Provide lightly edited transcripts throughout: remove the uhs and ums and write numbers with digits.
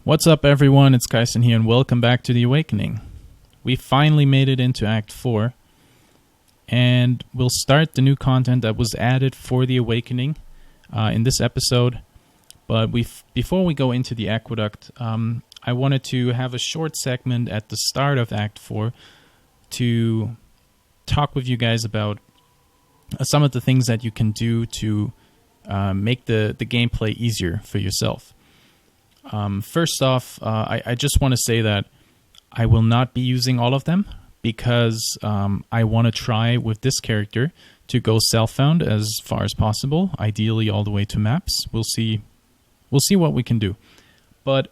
What's up, everyone? It's Kaisen here, and welcome back to The Awakening. We finally made it into Act 4, and we'll start the new content that was added for The Awakening in this episode. But before we go into the Aqueduct, I wanted to have a short segment at the start of Act 4 to talk with you guys about some of the things that you can do to make the gameplay easier for yourself. First off, I just want to say that I will not be using all of them because I want to try with this character to go self-found as far as possible, ideally all the way to maps. We'll see what we can do. But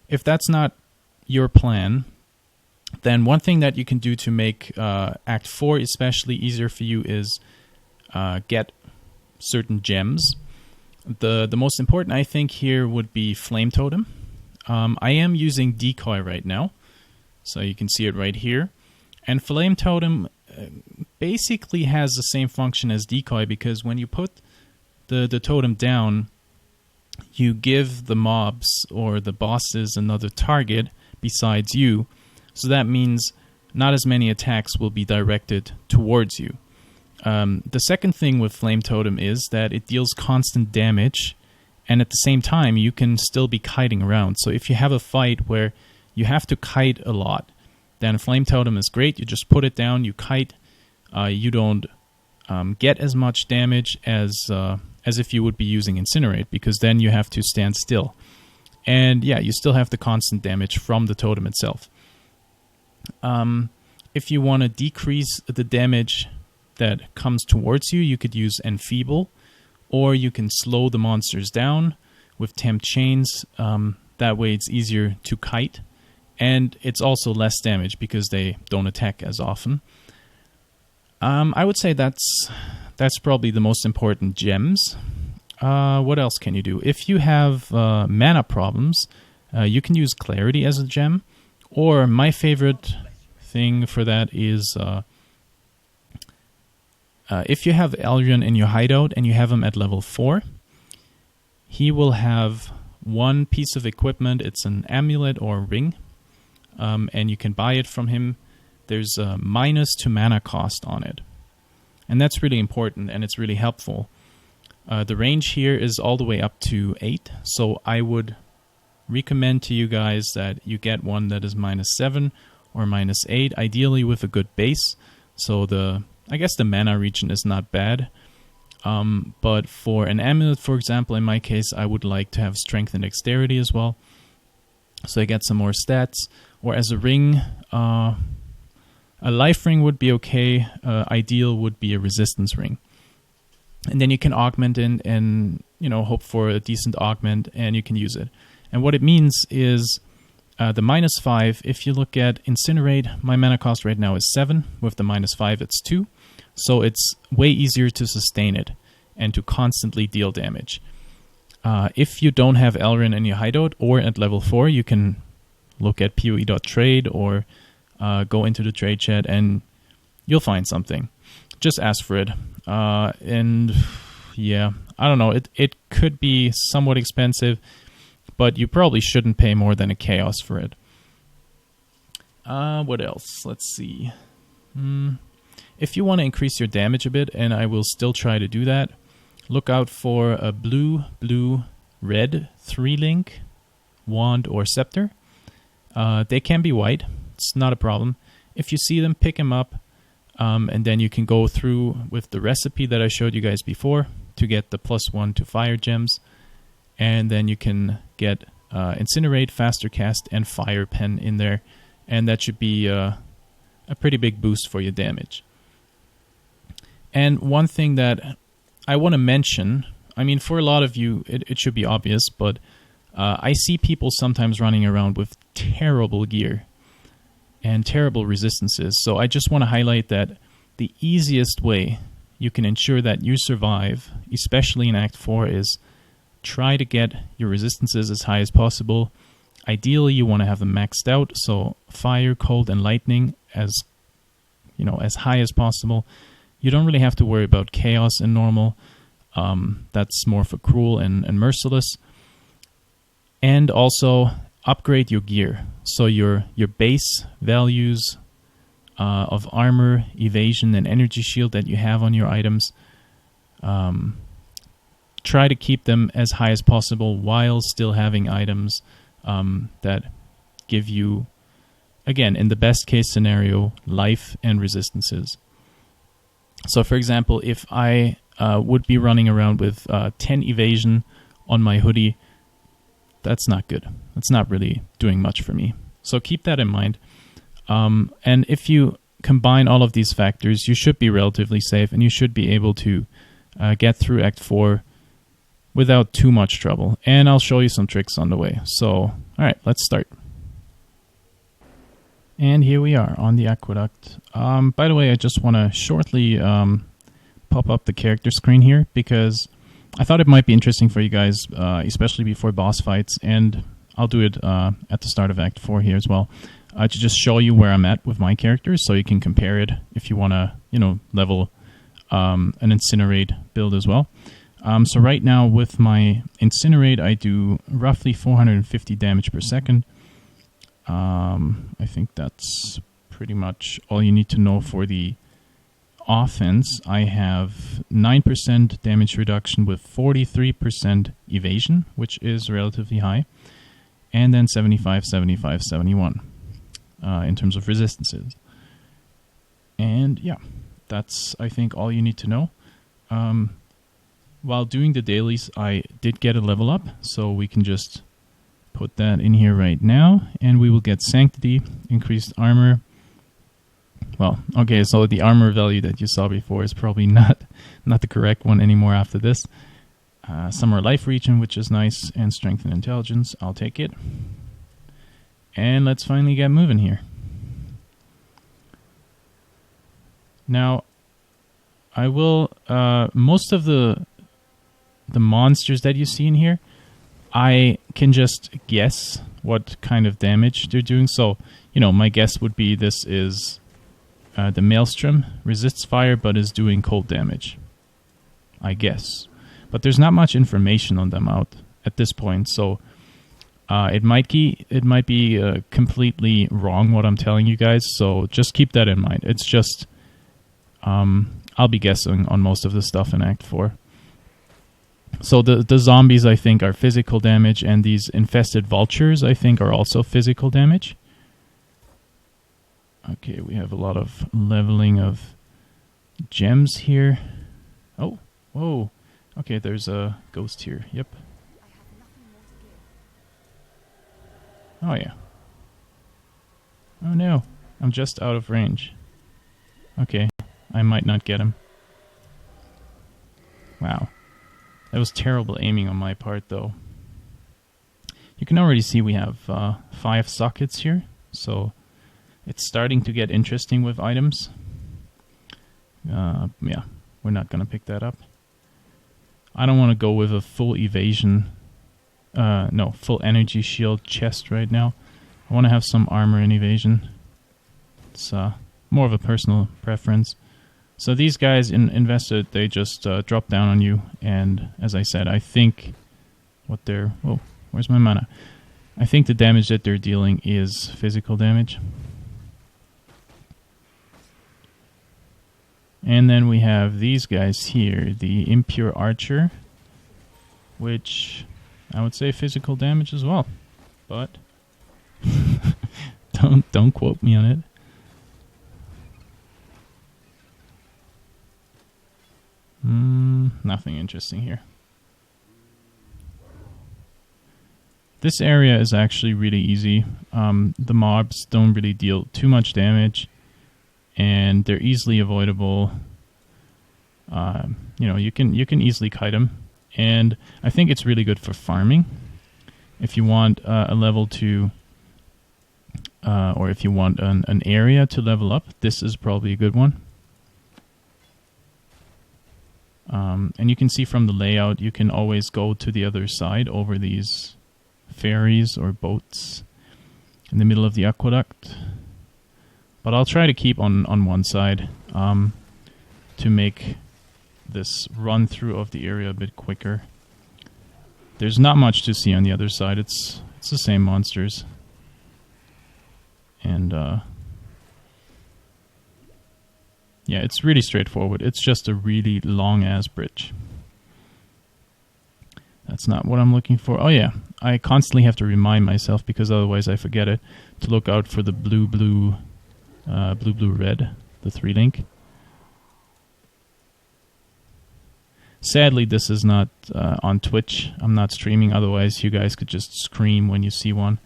if that's not your plan, then one thing that you can do to make Act 4 especially easier for you is get certain gems. The most important, I think, here would be Flame Totem. I am using Decoy right now, so you can see it right here. And Flame Totem basically has the same function as Decoy, because when you put the totem down, you give the mobs or the bosses another target besides you. So that means not as many attacks will be directed towards you. The second thing with Flame Totem is that it deals constant damage, and at the same time you can still be kiting around. So if you have a fight where you have to kite a lot, then Flame Totem is great. You just put it down, you kite, you don't get as much damage as if you would be using Incinerate, because then you have to stand still. And yeah, you still have the constant damage from the totem itself. If you want to decrease the damage that comes towards you, you could use Enfeeble, or you can slow the monsters down with Tempt Chains. That way it's easier to kite, and it's also less damage because they don't attack as often. I would say that's probably the most important gems. What else can you do? If you have mana problems, you can use Clarity as a gem, or my favorite thing for that is if you have Elrion in your hideout and you have him at level 4, he will have one piece of equipment. It's an amulet or ring, and you can buy it from him. There's a -2 mana cost on it, and that's really important, and it's really helpful. The range here is all the way up to 8, so I would recommend to you guys that you get one that is -7 or -8, ideally with a good base. So I guess the mana region is not bad, but for an amulet, for example, in my case, I would like to have strength and dexterity as well, so I get some more stats. Or as a ring, a life ring would be okay. Ideal would be a resistance ring, and then you can augment and hope for a decent augment, and you can use it. And what it means is the -5, if you look at Incinerate, my mana cost right now is 7. With the -5, it's 2. So it's way easier to sustain it and to constantly deal damage. If you don't have Elrin in your hideout or at level 4, you can look at PoE.trade or go into the trade chat and you'll find something. Just ask for it. And yeah, I don't know. It could be somewhat expensive, but you probably shouldn't pay more than a chaos for it. What else? Let's see. If you want to increase your damage a bit, and I will still try to do that, look out for a blue-red 3-link wand or scepter. They can be white. It's not a problem. If you see them, pick them up, and then you can go through with the recipe that I showed you guys before to get the +1 to fire gems. And then you can get Incinerate, Faster Cast, and Fire Pen in there, and that should be a pretty big boost for your damage. And one thing that I want to mention, I mean, for a lot of you, it should be obvious, but I see people sometimes running around with terrible gear and terrible resistances. So I just want to highlight that the easiest way you can ensure that you survive, especially in Act 4, is try to get your resistances as high as possible. Ideally, you want to have them maxed out, so fire, cold, and lightning as high as possible. You don't really have to worry about chaos in normal. That's more for cruel and merciless. And also, upgrade your gear. So your base values of armor, evasion, and energy shield that you have on your items, try to keep them as high as possible while still having items that give you, again, in the best case scenario, life and resistances. So for example, if I would be running around with 10 evasion on my hoodie, that's not good. That's not really doing much for me. So keep that in mind. And if you combine all of these factors, you should be relatively safe, and you should be able to get through Act 4 without too much trouble. And I'll show you some tricks on the way. So, alright, let's start. And here we are on the aqueduct. By the way, I just want to shortly pop up the character screen here, because I thought it might be interesting for you guys, especially before boss fights, and I'll do it at the start of Act 4 here as well, to just show you where I'm at with my characters, so you can compare it if you want to, level an Incinerate build as well. So right now with my Incinerate, I do roughly 450 damage per second. I think that's pretty much all you need to know for the offense. I have 9% damage reduction with 43% evasion, which is relatively high, and then 75, 75, 71 in terms of resistances. And yeah, that's, I think, all you need to know. While doing the dailies, I did get a level up, so we can just put that in here right now, and we will get Sanctity, increased armor. Well, okay, so the armor value that you saw before is probably not the correct one anymore after this. Some more life regen, which is nice, and strength and intelligence. I'll take it. And let's finally get moving here. Now, I will, most of the monsters that you see in here, I can just guess what kind of damage they're doing. So, my guess would be this is the Maelstrom, resists fire but is doing cold damage, I guess. But there's not much information on them out at this point, so it might be completely wrong what I'm telling you guys, so just keep that in mind. It's just, I'll be guessing on most of the stuff in Act 4. So the zombies, I think, are physical damage, and these infested vultures, I think, are also physical damage. Okay, we have a lot of leveling of gems here. Oh, whoa. Okay, there's a ghost here. Yep. Oh, yeah. Oh, no. I'm just out of range. Okay, I might not get him. Wow. That was terrible aiming on my part, though. You can already see we have 5 sockets here, so it's starting to get interesting with items. Yeah, we're not going to pick that up. I don't want to go with a full evasion, full energy shield chest right now. I want to have some armor and evasion. It's more of a personal preference. So these guys invested, they just drop down on you, and as I said, I think what they're... Whoa, where's my mana? I think the damage that they're dealing is physical damage. And then we have these guys here, the Impure Archer, which I would say physical damage as well, but don't quote me on it. Nothing interesting here. This area is actually really easy. The mobs don't really deal too much damage, and they're easily avoidable. You can easily kite them, and I think it's really good for farming. If you want a level to, or if you want an area to level up, this is probably a good one. And you can see from the layout, you can always go to the other side over these ferries or boats in the middle of the aqueduct. But I'll try to keep on one side to make this run through of the area a bit quicker. There's not much to see on the other side. It's It's the same monsters. And, yeah, it's really straightforward. It's just a really long-ass bridge. That's not what I'm looking for. Oh, yeah. I constantly have to remind myself, because otherwise I forget it, to look out for the blue, red, the 3-link. Sadly, this is not on Twitch. I'm not streaming. Otherwise, you guys could just scream when you see one.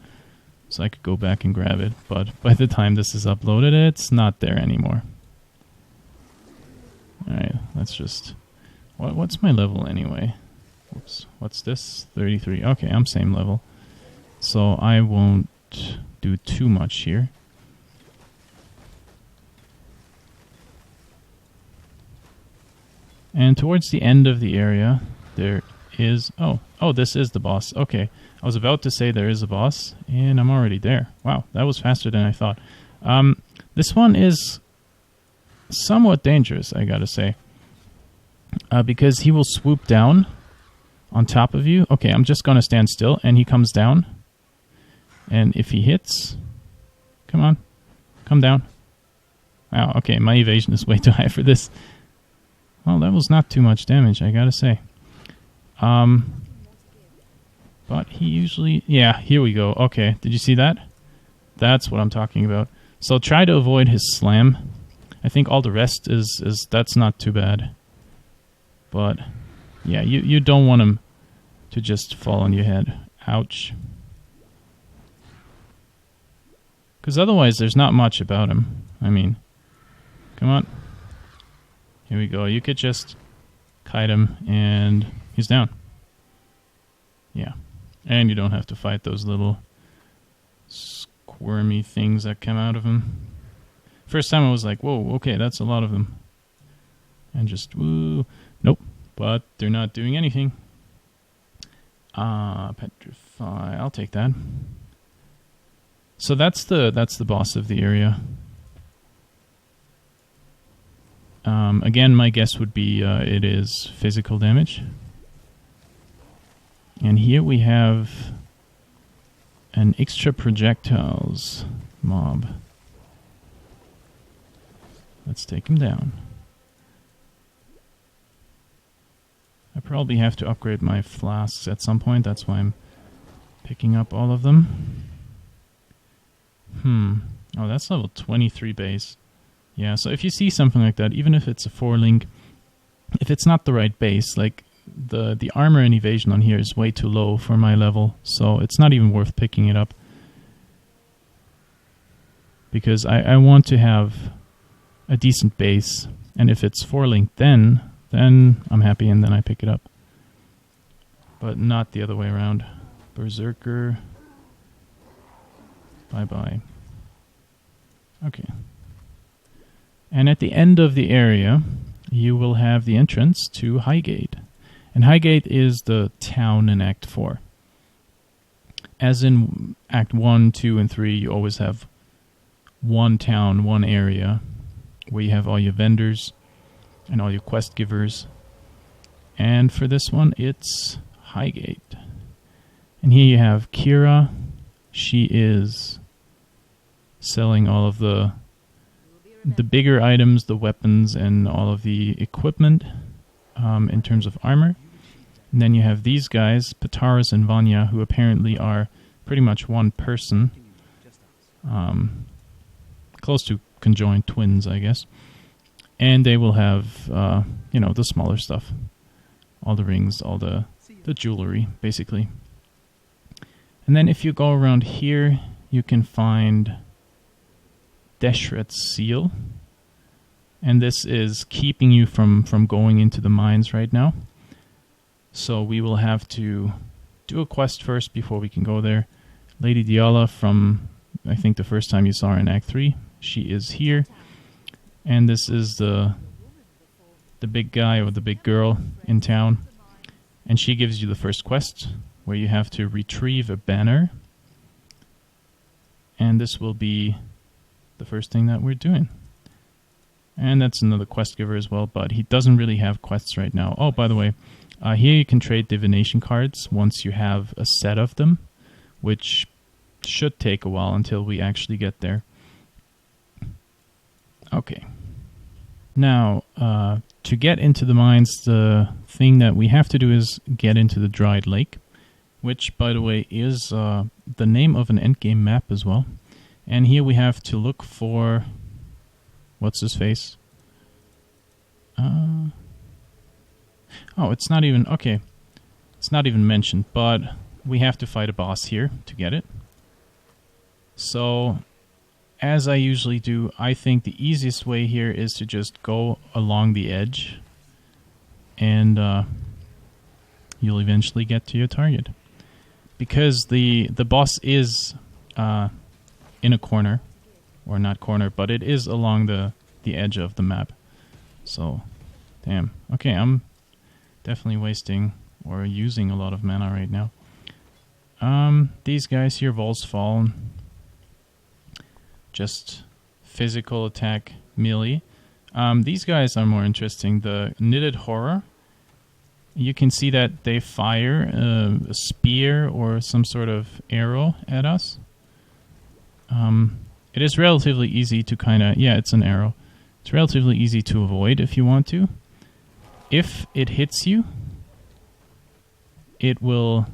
So I could go back and grab it. But by the time this is uploaded, it's not there anymore. Alright, let's just... What's my level anyway? Whoops. What's this? 33. Okay, I'm same level. So I won't do too much here. And towards the end of the area, there is... Oh, this is the boss. Okay, I was about to say there is a boss, and I'm already there. Wow, that was faster than I thought. This one is somewhat dangerous, I gotta say. Because he will swoop down on top of you. Okay, I'm just gonna stand still, and he comes down. And if he hits... Come on. Come down. Wow, okay, my evasion is way too high for this. Well, that was not too much damage, I gotta say. But he usually... Yeah, here we go. Okay, did you see that? That's what I'm talking about. So try to avoid his slam. I think all the rest is that's not too bad. But, yeah, you don't want him to just fall on your head. Ouch. Because otherwise there's not much about him. I mean, come on. Here we go. You could just kite him and he's down. Yeah. And you don't have to fight those little squirmy things that come out of him. First time I was like, whoa, okay, that's a lot of them. And just, woo. Nope. But they're not doing anything. Petrify. I'll take that. So that's the boss of the area. Again, my guess would be it is physical damage. And here we have an extra projectiles mob. Let's take him down. I probably have to upgrade my flasks at some point. That's why I'm picking up all of them. Oh, that's level 23 base. Yeah, so if you see something like that, even if it's a 4-link, if it's not the right base, like the armor and evasion on here is way too low for my level, so it's not even worth picking it up. Because I want to have a decent base, and if it's 4-link, then I'm happy and then I pick it up. But not the other way around. Berserker. Bye-bye. Okay. And at the end of the area, you will have the entrance to Highgate. And Highgate is the town in Act 4. As in Act 1, 2, and 3, you always have one town, one area, where you have all your vendors and all your quest givers. And for this one, it's Highgate. And here you have Kira. She is selling all of the bigger items, the weapons, and all of the equipment in terms of armor. And then you have these guys, Pataras and Vanya, who apparently are pretty much one person. Close to conjoined twins, I guess. And they will have, the smaller stuff. All the rings, all the jewelry, basically. And then if you go around here, you can find Deshret's seal. And this is keeping you from going into the mines right now. So we will have to do a quest first before we can go there. Lady Diala from, I think the first time you saw her in Act 3, she is here. And this is the big guy or the big girl in town. And she gives you the first quest, where you have to retrieve a banner. And this will be the first thing that we're doing. And that's another quest giver as well, but he doesn't really have quests right now. Oh, by the way, here you can trade divination cards once you have a set of them, which should take a while until we actually get there. Okay. Now, to get into the mines, the thing that we have to do is get into the dried lake, which, by the way, is the name of an endgame map as well. And here we have to look for... what's his face? Oh, it's not even... okay. It's not even mentioned, but we have to fight a boss here to get it. So, as I usually do, I think the easiest way here is to just go along the edge, and you'll eventually get to your target. Because the boss is in a corner, or not corner, but it is along the edge of the map. So, damn. Okay, I'm definitely wasting or using a lot of mana right now. These guys here, Vol's Fallen, just physical attack melee. These guys are more interesting. The Knitted Horror, you can see that they fire a spear or some sort of arrow at us. It is relatively easy to kind of... yeah, it's an arrow. It's relatively easy to avoid if you want to. If it hits you, it will...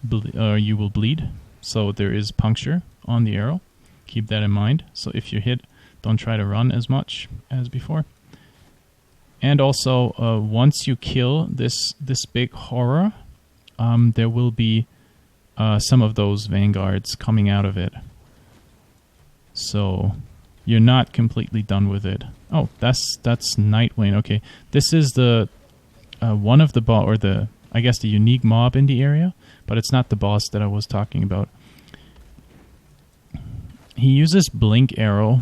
you will bleed. So there is puncture on the arrow. Keep that in mind. So if you're hit, don't try to run as much as before. And also, once you kill this big horror, there will be some of those vanguards coming out of it. So you're not completely done with it. Oh, that's Nightwing. Okay, this is the one of the boss, or the, I guess, the unique mob in the area, but it's not the boss that I was talking about. He uses Blink Arrow,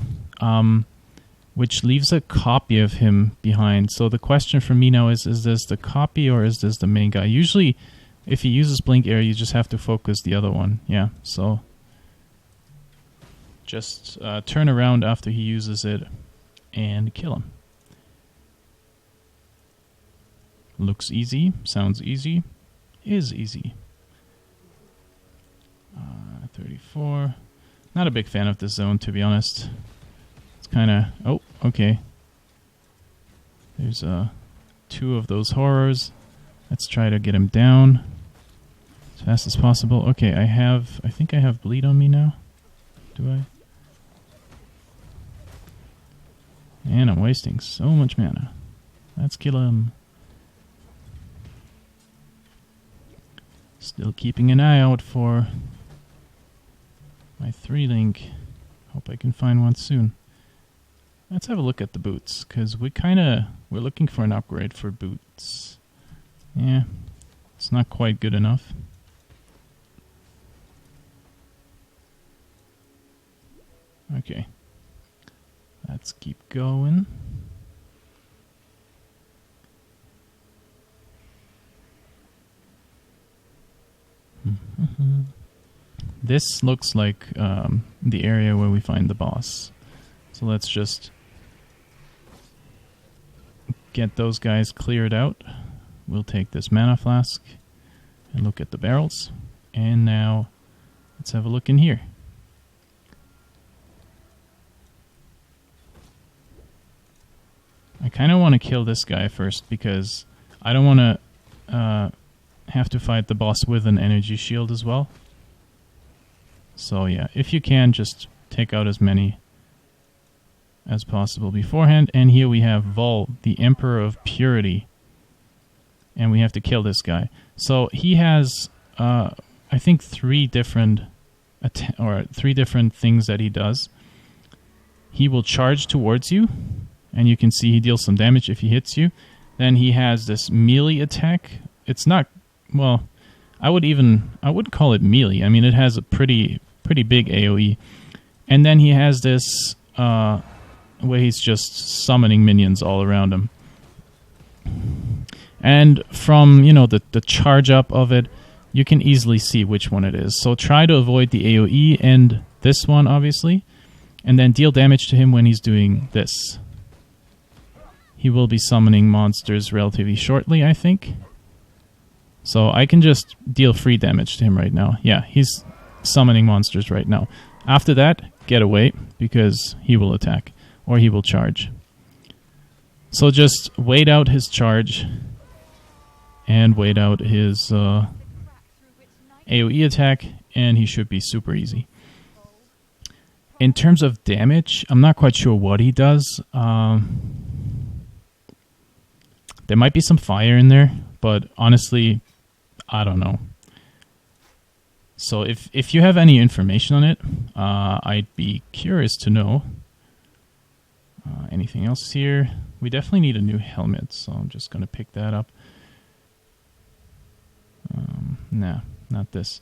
which leaves a copy of him behind. So the question for me now is this the copy or is this the main guy? Usually, if he uses Blink Arrow, you just have to focus the other one. Yeah, so just turn around after he uses it and kill him. Looks easy, sounds easy, is easy. 34. Not a big fan of this zone, to be honest. It's kind of... oh, okay. There's two of those horrors. Let's try to get him down as fast as possible. Okay, I think I have bleed on me now. Do I? And I'm wasting so much mana. Let's kill him. Still keeping an eye out for my 3-link. Hope I can find one soon. Let's have a look at the boots, because we're looking for an upgrade for boots. Yeah, it's not quite good enough. Okay. Let's keep going. This looks like the area where we find the boss. So let's just get those guys cleared out. We'll take this mana flask and look at the barrels. And now let's have a look in here. I kind of want to kill this guy first because I don't want to have to fight the boss with an energy shield as well. So yeah, if you can, just take out as many as possible beforehand. And here we have Vol, the Emperor of Purity. And we have to kill this guy. So he has, I think, three different things that he does. He will charge towards you, and you can see he deals some damage if he hits you. Then he has this melee attack. It's not, well, I would call it melee. I mean, it has a pretty big AoE. And then he has this where he's just summoning minions all around him. And from, the charge up of it, you can easily see which one it is. So try to avoid the AoE and this one, obviously. And then deal damage to him when he's doing this. He will be summoning monsters relatively shortly, I think. So I can just deal free damage to him right now. Yeah, he's summoning monsters right now. After that, get away, because he will attack, or he will charge. So just wait out his charge, and wait out his AoE attack, and he should be super easy. In terms of damage, I'm not quite sure what he does. There might be some fire in there, but honestly, I don't know. So if you have any information on it, I'd be curious to know. Anything else here? We definitely need a new helmet, so I'm just going to pick that up. Nah, not this.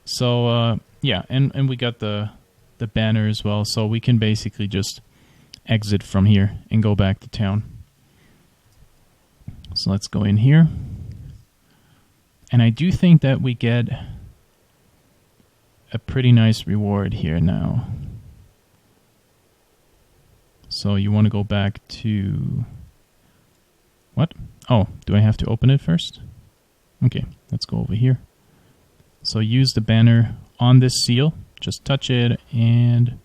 So, yeah, and we got the banner as well, so we can basically just exit from here and go back to town. So let's go in here. And I do think that we get a pretty nice reward here now. So you want to go back to... What? Oh, do I have to open it first? Okay, let's go over here. So use the banner on this seal. Just touch it, and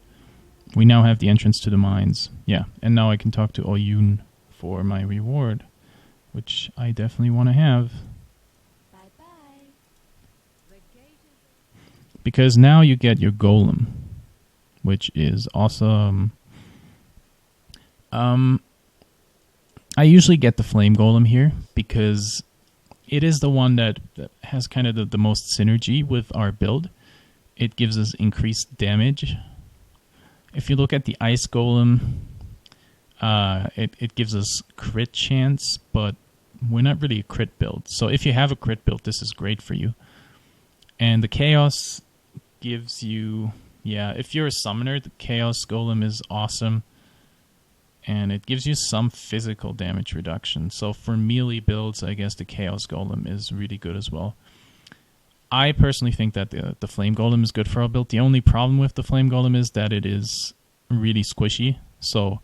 we now have the entrance to the mines. Yeah, and now I can talk to Oyun for my reward, which I definitely want to have. Bye-bye. Because now you get your golem, which is awesome. I usually get the flame golem here because it is the one that has kind of the most synergy with our build. It gives us increased damage. If you look at the ice golem, it gives us crit chance, but we're not really a crit build. So if you have a crit build, this is great for you. And the chaos gives you, yeah, if you're a summoner, the chaos golem is awesome. And it gives you some physical damage reduction. So for melee builds, I guess the chaos golem is really good as well. I personally think that the flame golem is good for our build. The only problem with the flame golem is that it is really squishy, so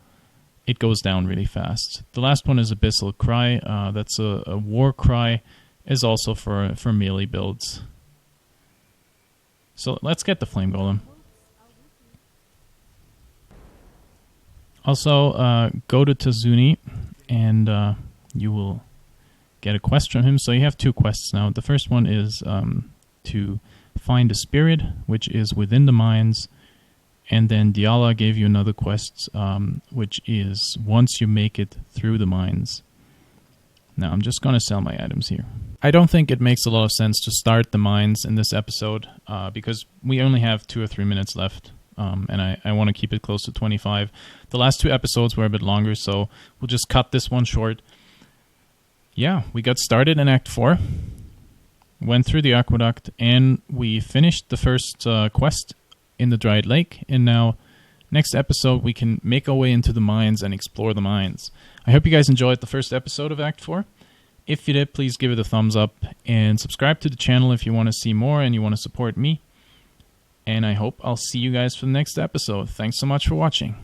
it goes down really fast. The last one is Abyssal Cry. That's a war cry, is also for melee builds. So let's get the flame golem. Also, go to Tazuni, and you will get a quest from him. So you have two quests now. The first one is to find a spirit, which is within the mines. And then Diala gave you another quest, which is once you make it through the mines. Now, I'm just going to sell my items here. I don't think it makes a lot of sense to start the mines in this episode, because we only have 2 or 3 minutes left. And I want to keep it close to 25. The last 2 episodes were a bit longer, so we'll just cut this one short. Yeah, we got started in Act 4, went through the aqueduct, and we finished the first quest in the Dried Lake. And now, next episode, we can make our way into the mines and explore the mines. I hope you guys enjoyed the first episode of Act 4. If you did, please give it a thumbs up, and subscribe to the channel if you want to see more and you want to support me. And I hope I'll see you guys for the next episode. Thanks so much for watching.